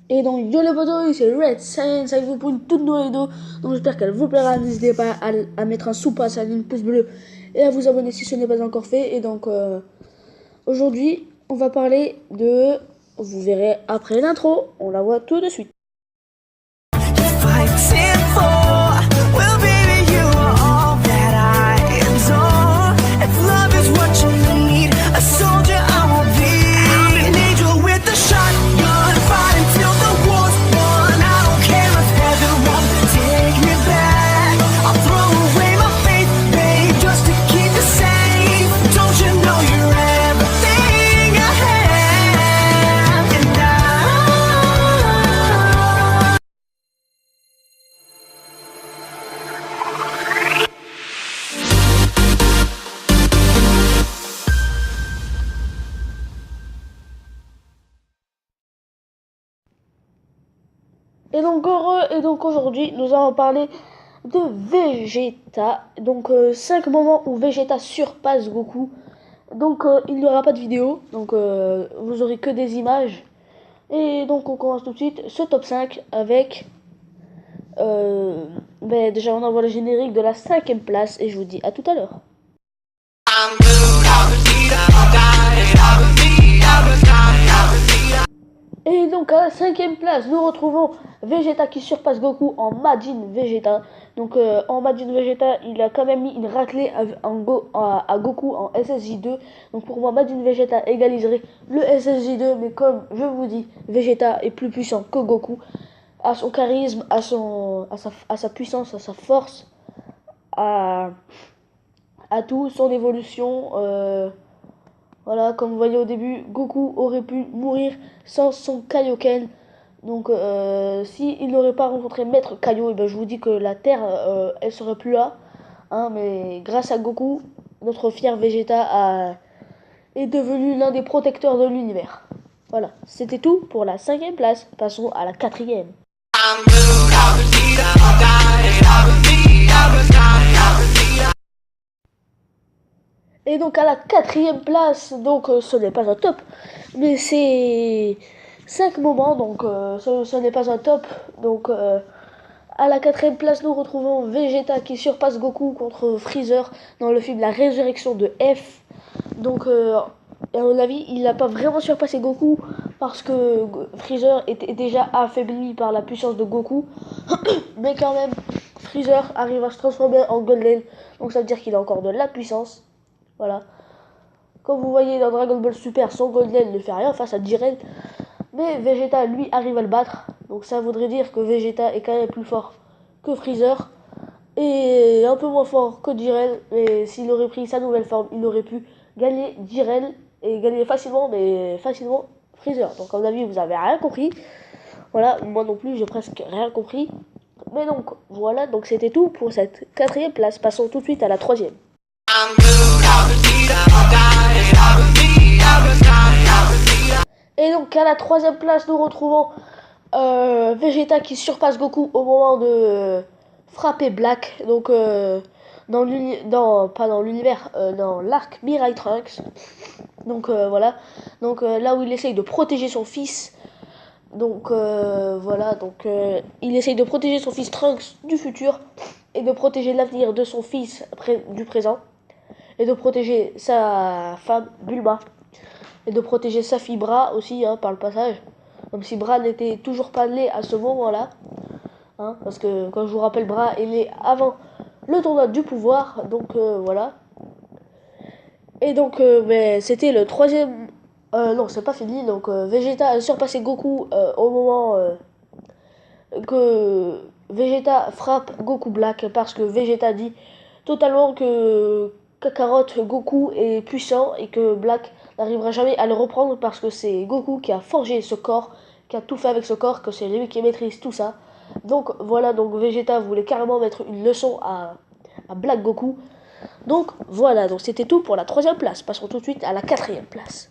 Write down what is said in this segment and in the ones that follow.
Et donc, yo les potos, c'est Red Science avec vous pour une toute nouvelle vidéo. Donc, j'espère qu'elle vous plaira. N'hésitez pas à mettre un sous-pouce, à un pouce bleu et à vous abonner si ce n'est pas encore fait. Et donc, aujourd'hui, on va parler de. Vous verrez après l'intro, on la voit tout de suite. Et donc aujourd'hui, nous allons parler de Vegeta. Donc 5 moments où Vegeta surpasse Goku. Donc il n'y aura pas de vidéo, donc vous aurez que des images. Et donc on commence tout de suite ce top 5 avec... déjà on envoie le générique de la 5ème place et je vous dis à tout à l'heure. Et donc à la 5ème place, nous retrouvons Vegeta qui surpasse Goku en Majin Vegeta. Donc en Majin Vegeta, il a quand même mis une raclée à Goku en SSJ2. Donc pour moi, Majin Vegeta égaliserait le SSJ2. Mais comme je vous dis, Vegeta est plus puissant que Goku. À son charisme, à sa puissance, à sa force, à tout, son évolution. Voilà, comme vous voyez au début, Goku aurait pu mourir sans son Kaioken. Donc, s'il n'aurait pas rencontré Maître Kaio, et ben, je vous dis que la Terre, elle serait plus là. Hein, mais grâce à Goku, notre fier Vegeta est devenu l'un des protecteurs de l'univers. Voilà, c'était tout pour la 5ème place. Passons à la 4ème. Et donc à la 4ème place, donc ce n'est pas un top, mais c'est 5 moments, donc ce n'est pas un top. Donc à la 4ème place, nous retrouvons Vegeta qui surpasse Goku contre Freezer dans le film La Résurrection de F. Donc à mon avis, il n'a pas vraiment surpassé Goku parce que Freezer était déjà affaibli par la puissance de Goku. Mais quand même, Freezer arrive à se transformer en Golden, donc ça veut dire qu'il a encore de la puissance. Voilà. Comme vous voyez dans Dragon Ball Super, son Golden ne fait rien face à Jiren. Mais Vegeta, lui, arrive à le battre. Donc ça voudrait dire que Vegeta est quand même plus fort que Freezer. Et un peu moins fort que Jiren. Mais s'il aurait pris sa nouvelle forme, il aurait pu gagner Jiren. Et gagner facilement, mais facilement Freezer. Donc à mon avis, vous avez rien compris. Voilà, moi non plus, j'ai presque rien compris. Mais donc, voilà, donc c'était tout pour cette 4ème place. Passons tout de suite à la 3ème. Et donc à la 3ème place, nous retrouvons Vegeta qui surpasse Goku au moment de frapper Black. Donc pas dans l'univers, dans l'arc Mirai Trunks. Donc voilà. Donc là où il essaye de protéger son fils. Donc voilà. Donc il essaye de protéger son fils Trunks du futur et de protéger l'avenir de son fils du présent. Et de protéger sa femme Bulma. Et de protéger sa fille Bra aussi, hein, par le passage. Comme si Bra n'était toujours pas né à ce moment-là. Hein, parce que, quand je vous rappelle, Bra est né avant le tournoi du pouvoir. Donc, voilà. Et donc, c'était le 3ème... non, c'est pas fini. Donc, Vegeta a surpassé Goku au moment que Vegeta frappe Goku Black. Parce que Vegeta dit totalement que Kakarot Goku est puissant et que Black n'arrivera jamais à le reprendre parce que c'est Goku qui a forgé ce corps, qui a tout fait avec ce corps, que c'est lui qui maîtrise tout ça. Donc voilà, donc Vegeta voulait carrément mettre une leçon à Black Goku. Donc voilà, donc c'était tout pour la 3ème place. Passons tout de suite à la 4ème place.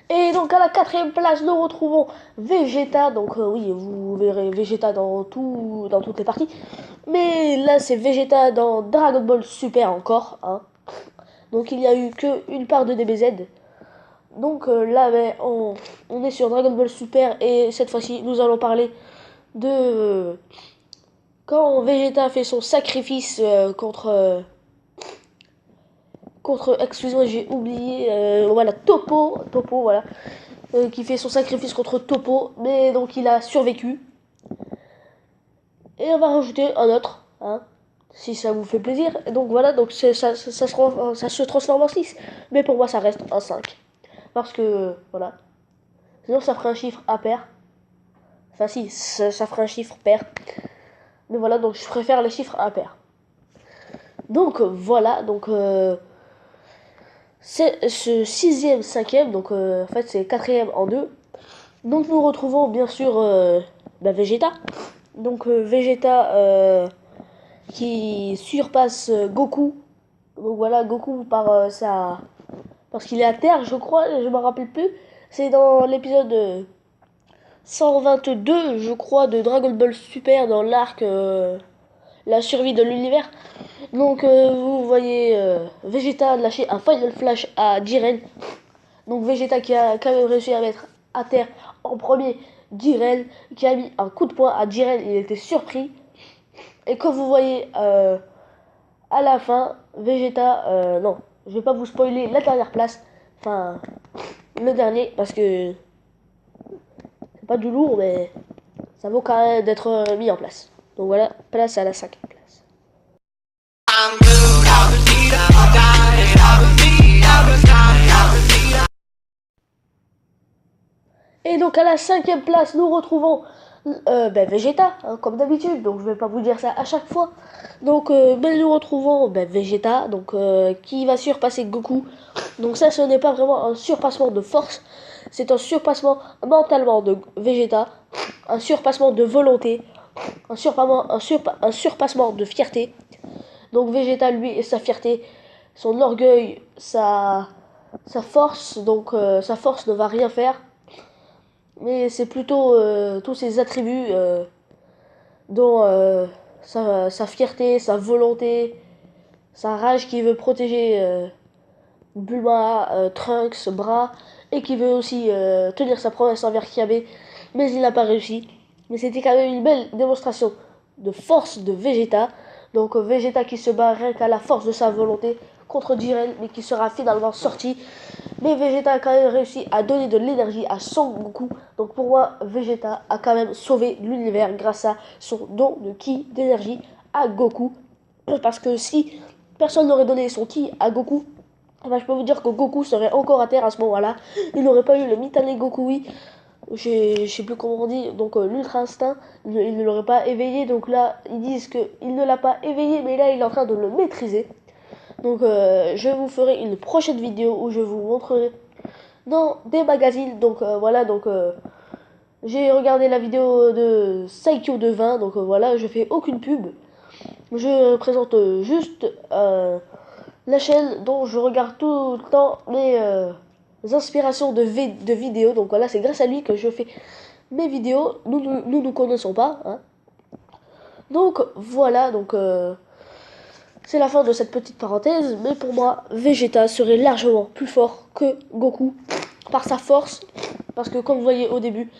Et donc à la 4ème place, nous retrouvons Vegeta. Donc oui, vous verrez Vegeta dans toutes les parties. Mais là, c'est Vegeta dans Dragon Ball Super encore. Hein. Donc il n'y a eu qu'une part de DBZ. Donc là, ben, on est sur Dragon Ball Super et cette fois-ci, nous allons parler de quand Vegeta fait son sacrifice contre, excuse-moi, j'ai oublié, voilà, Topo, voilà, qui fait son sacrifice contre Topo, mais donc il a survécu. Et on va rajouter un autre, hein, si ça vous fait plaisir. Et donc voilà, donc ça se transforme en 6. Mais pour moi, ça reste un 5. Parce que, voilà. Sinon, ça ferait un chiffre impair. Enfin, si, ça ferait un chiffre pair. Mais voilà, donc je préfère les chiffres impairs. Donc voilà, donc c'est ce sixième, cinquième, donc en fait c'est quatrième en deux. Donc nous retrouvons bien sûr Vegeta. Donc Vegeta qui surpasse Goku. Donc voilà, Goku parce qu'il est à terre, je crois, je me rappelle plus. C'est dans l'épisode 122, je crois, de Dragon Ball Super dans l'arc la survie de l'univers. Donc vous voyez Vegeta lâcher un Final Flash à Jiren. Donc Vegeta qui a quand même réussi à mettre à terre en premier Jiren, qui a mis un coup de poing à Jiren, il était surpris. Et comme vous voyez à la fin, Vegeta, non, je vais pas vous spoiler la dernière place, enfin le dernier, parce que c'est pas du lourd, mais ça vaut quand même d'être mis en place. Donc voilà, place à la 5e place. Et donc à la 5e place, nous retrouvons Vegeta, hein, comme d'habitude. Donc je vais pas vous dire ça à chaque fois. Donc nous retrouvons Vegeta, donc qui va surpasser Goku. Donc ça, ce n'est pas vraiment un surpassement de force, c'est un surpassement mentalement de Vegeta, un surpassement de volonté, un surpassement de fierté. Donc Vegeta, lui, et sa fierté, son orgueil, sa force, donc sa force ne va rien faire. Mais c'est plutôt tous ses attributs dont sa fierté, sa volonté, sa rage qui veut protéger Bulma, Trunks, Bras, et qui veut aussi tenir sa promesse envers Kiabe, mais il n'a pas réussi. Mais c'était quand même une belle démonstration de force de Vegeta. Donc Vegeta qui se bat rien qu'à la force de sa volonté contre Jiren, mais qui sera finalement sorti. Mais Vegeta a quand même réussi à donner de l'énergie à Son Goku. Donc pour moi, Vegeta a quand même sauvé l'univers grâce à son don de ki d'énergie à Goku. Parce que si personne n'aurait donné son ki à Goku, je peux vous dire que Goku serait encore à terre à ce moment-là. Il n'aurait pas eu le Mitane Gokui. Je sais plus comment on dit. Donc l'Ultra Instinct, il ne l'aurait pas éveillé. Donc là, ils disent qu'il ne l'a pas éveillé, mais là, il est en train de le maîtriser. Donc je vous ferai une prochaine vidéo où je vous montrerai dans des magazines. Donc voilà, donc j'ai regardé la vidéo de Saikyo de 20. Donc voilà, je fais aucune pub. Je présente juste la chaîne dont je regarde tout le temps les inspirations de vidéos. Donc voilà, c'est grâce à lui que je fais mes vidéos. Nous connaissons pas, hein. Donc voilà, donc c'est la fin de cette petite parenthèse. Mais pour moi, Vegeta serait largement plus fort que Goku par sa force. Parce que comme vous voyez au début,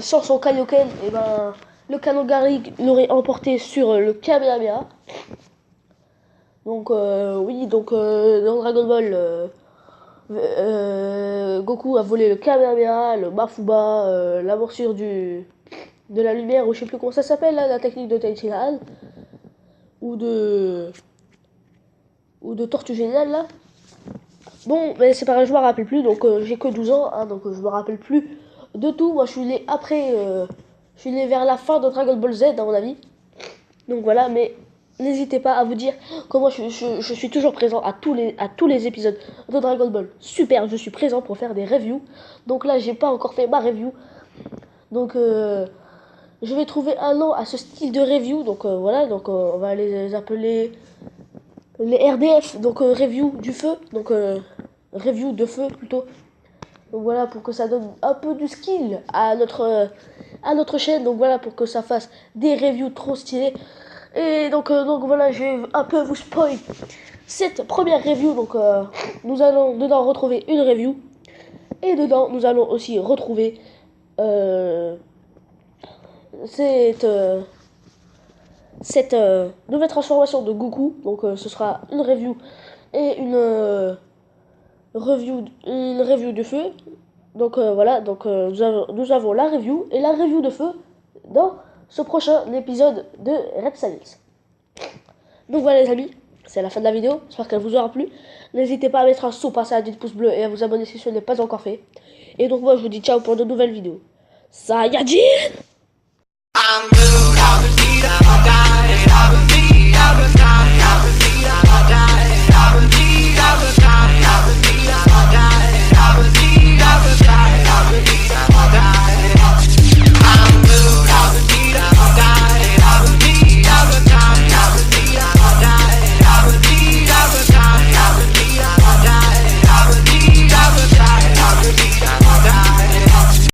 sans son Kaioken, et ben, le Kanogari l'aurait emporté sur le Kamehameha. Donc oui, donc dans Dragon Ball, Goku a volé le Kamehameha, le Mafuba, la morsure de la lumière, ou je sais plus comment ça s'appelle là, la technique de Tenshinhan, ou de Tortue Géniale là. Bon, mais c'est pareil, je me rappelle plus, donc j'ai que 12 ans, hein, donc je me rappelle plus de tout. Moi je suis né après, je suis né vers la fin de Dragon Ball Z à mon avis. Donc voilà, mais n'hésitez pas à vous dire que moi je suis toujours présent à tous les épisodes de Dragon Ball Super. Je suis présent pour faire des reviews. Donc là, j'ai pas encore fait ma review. Donc je vais trouver un nom à ce style de review. Donc voilà, donc on va les appeler les RDF. Donc review du feu. Donc review de feu plutôt. Donc voilà, pour que ça donne un peu du skill à notre chaîne. Donc voilà, pour que ça fasse des reviews trop stylées. Et donc voilà, je vais un peu vous spoil cette première review. Donc nous allons dedans retrouver une review. Et dedans, nous allons aussi retrouver cette, nouvelle transformation de Goku. Donc ce sera une review et une review de feu. Donc voilà, donc nous avons la review et la review de feu dans ce prochain épisode de Red Silence. Donc voilà les amis, c'est la fin de la vidéo, j'espère qu'elle vous aura plu. N'hésitez pas à mettre un sous, passer à 10 pouces bleus et à vous abonner si ce n'est pas encore fait. Et donc moi je vous dis ciao pour de nouvelles vidéos. Saiyajin! I'm good,